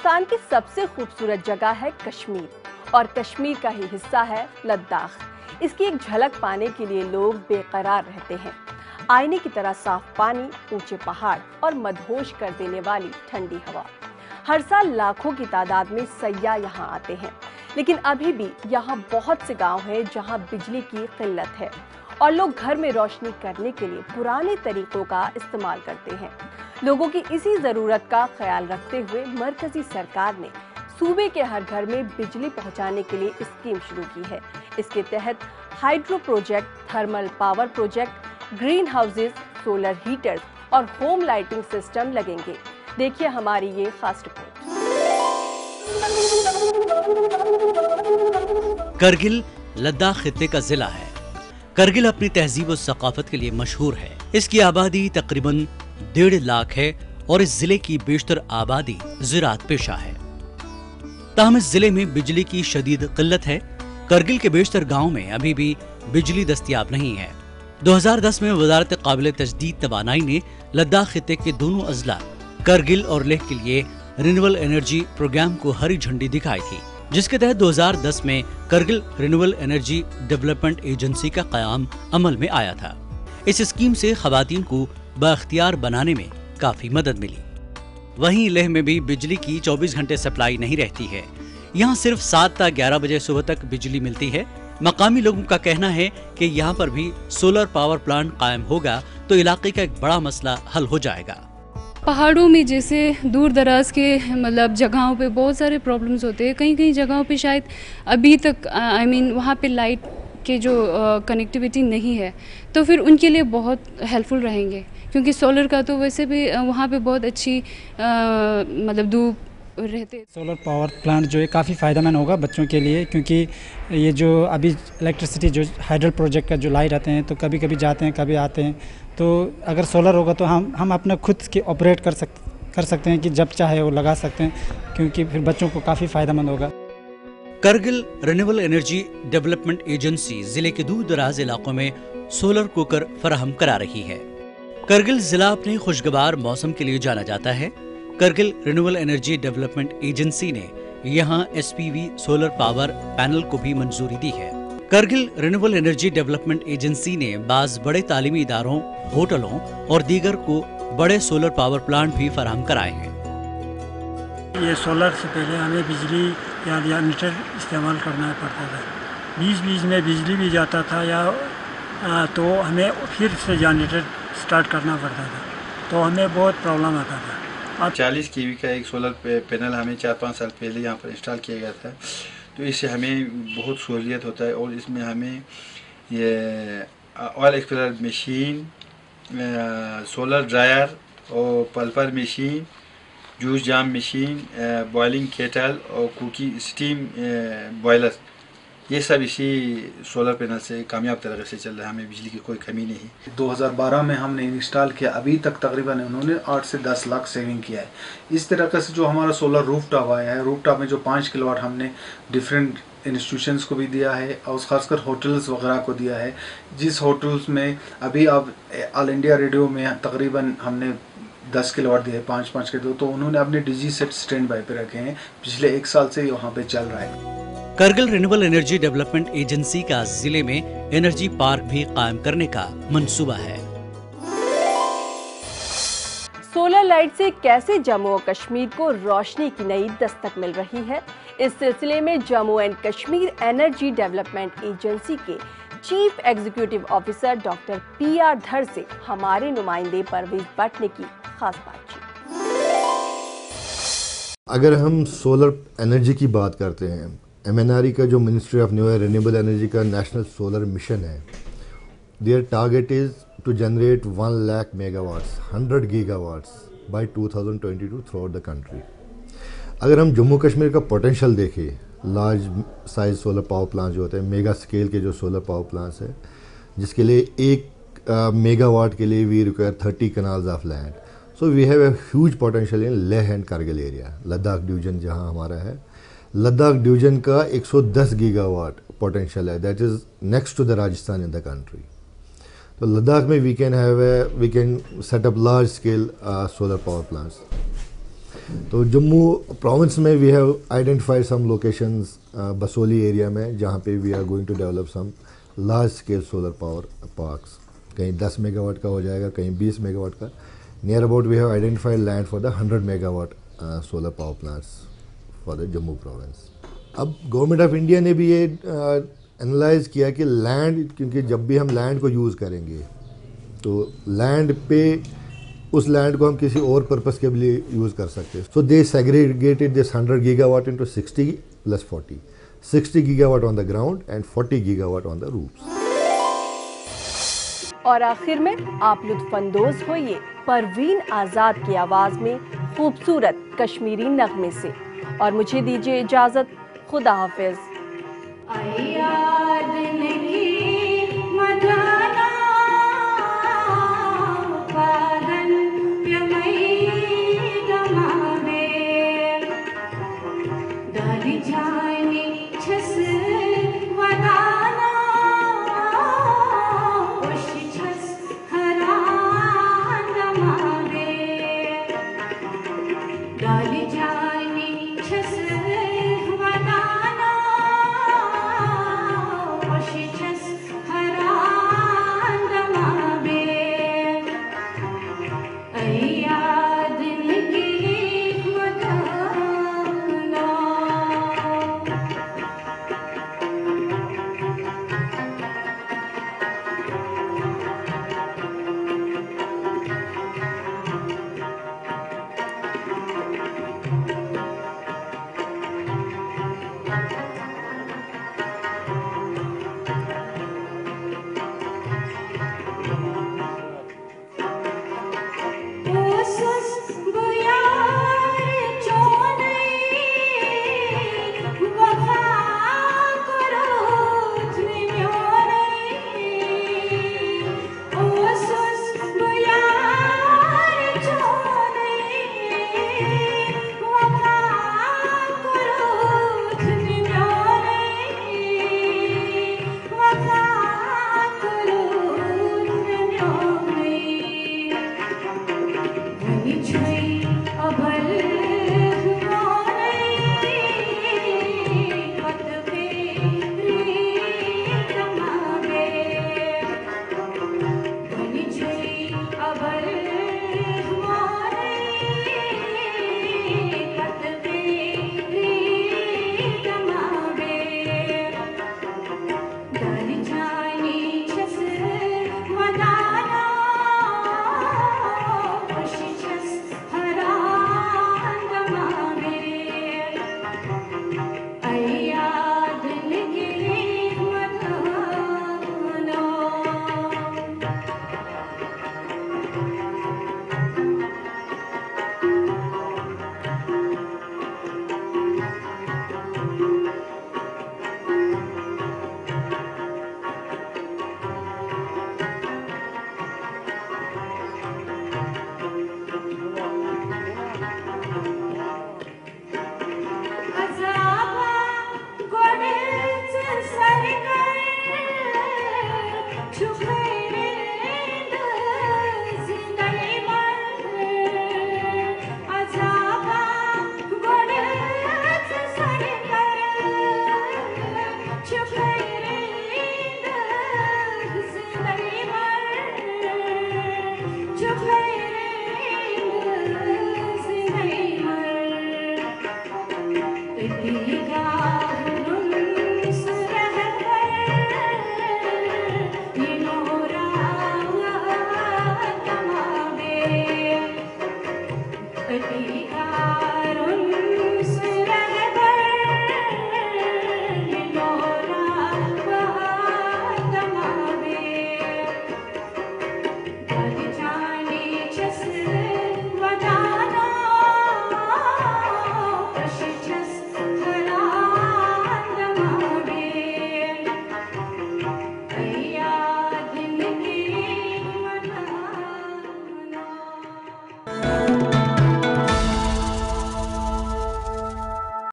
हिंदुस्तान की सबसे खूबसूरत जगह है कश्मीर और कश्मीर का ही हिस्सा है लद्दाख। इसकी एक झलक पाने के लिए लोग बेकरार रहते हैं। आईने की तरह साफ पानी, ऊंचे पहाड़ और मदहोश कर देने वाली ठंडी हवा। हर साल लाखों की तादाद में सयाह यहाँ आते हैं, लेकिन अभी भी यहाँ बहुत से गांव हैं जहाँ बिजली की किल्लत है और लोग घर में रोशनी करने के लिए पुराने तरीकों का इस्तेमाल करते हैं। लोगों की इसी जरूरत का ख्याल रखते हुए मरकजी सरकार ने सूबे के हर घर में बिजली पहुंचाने के लिए स्कीम शुरू की है। इसके तहत hydro project, thermal power project, green houses, solar heaters और होम लाइटिंग सिस्टम लगेंगे। देखिए हमारी ये खास रिपोर्ट। करगिल लद्दाख खित्ते का जिला है। करगिल अपनी तहजीब और सकाफत के लिए मशहूर है। इसकी आबादी तकरीबन 1.5 लाख है और इस जिले की बेशतर आबादी ज़राअत पेशा है। ताहम इस जिले में बिजली की शदीद किल्लत है। करगिल के बेशतर गाँव में अभी भी बिजली दस्तयाब नहीं है। 2010 में वजारत काबिल तजदीद तवानाई ने लद्दाख खित्ते के दोनों अजला करगिल और लेह के लिए रिन्यूएबल एनर्जी प्रोग्राम को हरी झंडी दिखाई थी, जिसके तहत 2010 में Kargil renewable energy development agency का क़याम अमल में आया था। इस स्कीम से खवातीन को बाख्तियार बनाने में काफी मदद मिली। वहीं लेह में भी बिजली की 24 घंटे सप्लाई नहीं रहती है। यहाँ सिर्फ 7 से 11 बजे सुबह तक बिजली मिलती है। मकामी लोगों का कहना है कि यहाँ पर भी सोलर पावर प्लांट कायम होगा तो इलाके का एक बड़ा मसला हल हो जाएगा। पहाड़ों में जैसे दूर दराज के मतलब जगहों पे बहुत सारे प्रॉब्लम्स होते हैं। कहीं कहीं जगहों पे शायद अभी तक वहाँ पे लाइट के जो कनेक्टिविटी नहीं है, तो फिर उनके लिए बहुत हेल्पफुल रहेंगे, क्योंकि सोलर का तो वैसे भी वहाँ पे बहुत अच्छी मतलब धूप रहते। सोलर पावर प्लांट जो है काफ़ी फ़ायदेमंद होगा बच्चों के लिए, क्योंकि ये जो अभी इलेक्ट्रिसिटी जो हाइडल प्रोजेक्ट का जो लाइट आते हैं तो कभी कभी जाते हैं कभी आते हैं, तो अगर सोलर होगा तो हम अपना खुद के ऑपरेट कर सकते हैं कि जब चाहे वो लगा सकते हैं, क्योंकि फिर बच्चों को काफ़ी फ़ायदेमंद होगा। Kargil renewable energy development agency जिले के दूर दराज इलाकों में सोलर कुकर फराहम करा रही है। करगिल जिला अपने खुशगवार मौसम के लिए जाना जाता है। Kargil renewable energy development agency ने यहाँ SPV सोलर पावर पैनल को भी मंजूरी दी है। Kargil renewable energy development agency ने बाज बड़े तालीमी इदारों, होटलों और दीगर को बड़े सोलर पावर प्लांट भी फराहम कराए हैं। ये सोलर से पहले हमें बिजली या जनरेटर इस्तेमाल करना पड़ता था। बीच में बिजली भी जाता था या तो हमें फिर से जनरेटर स्टार्ट करना पड़ता था, तो हमें बहुत प्रॉब्लम आता था। अब 40 kV का एक सोलर पैनल हमें 4-5 साल पहले यहाँ पर इंस्टॉल किया गया था, तो इससे हमें बहुत सहूलियत होता है। और इसमें हमें ये oil expeller machine, solar dryer और पल्पर मशीन, जूस जाम मशीन, बॉइलिंग केटल और कुकी स्टीम बॉयलर, ये सब इसी सोलर पैनल से कामयाब तरीके से चल रहा है। हमें बिजली की कोई कमी नहीं। 2012 में हमने इंस्टॉल किया, अभी तक तकरीबन उन्होंने 8 से 10 लाख सेविंग किया है। इस तरीके से जो हमारा सोलर रूफटॉप आया है, रूफटॉप में जो 5 किलोवाट हमने डिफरेंट इंस्टीट्यूशंस को भी दिया है और खासकर होटल्स वगैरह को दिया है। जिस होटल्स में अभी अब ऑल इंडिया रेडियो में तकरीबन हमने 10 किलोवाट दिए, 5-5 के दो, तो उन्होंने अपने डिजी सेट स्टैंड बाय पे रखे हैं। पिछले 1 साल से वहाँ पे चल रहा है। Kargil renewable energy development agency का जिले में एनर्जी पार्क भी कायम करने का मंसूबा है। सोलर लाइट से कैसे जम्मू और कश्मीर को रोशनी की नई दस्तक मिल रही है, इस सिलसिले में Jammu and Kashmir energy development agency के chief executive officer doctor PR Dhar से हमारे नुमाइंदे परवेज भट्ट ने की खास बातचीत। अगर हम सोलर एनर्जी की बात करते हैं, MNRE का जो ministry of new renewable energy का नेशनल सोलर मिशन है, their target is to generate 1 lakh megawatts, 100 gigawatts by 2022 throughout the country. अगर हम जम्मू कश्मीर का पोटेंशियल देखें, large size solar power plant जो होते हैं, मेगा स्केल के जो सोलर पावर प्लांट्स है, जिसके लिए 1 मेगावाट के लिए we require 30 kanals of land. So we have a huge potential in Leh and Kargil area. Ladakh division जहां हमारा है, लद्दाख डिवीजन का 110 गीगावाट पोटेंशियल है, that is next to the Rajasthan in the country. तो लद्दाख में we can set up large scale solar power plants. तो Jammu province में we have identified some locations Basohli area में जहाँ पे we are going to develop some large scale solar power parks. कहीं 10 megawatt का हो जाएगा, कहीं 20 मेगावाट का। Near about we have identified land for the 100 megawatt solar power plants for the Jammu province. अब गवर्नमेंट ऑफ इंडिया ने भी ये एनालाइज किया कि लैंड, क्योंकि जब भी हम लैंड को यूज़ करेंगे तो लैंड पे उस लैंड को हम किसी और पर्पस के लिए यूज़ कर सकते हैं। So they segregated this 100 gigawatt into 60 + 40, 60 gigawatt on the ground and 40 gigawatt on the roofs. और आखिर में आप लुत्फानंदोज होइए परवीन आज़ाद की आवाज़ में खूबसूरत कश्मीरी नगमे से, और मुझे दीजिए इजाज़त। खुदा हाफिज़।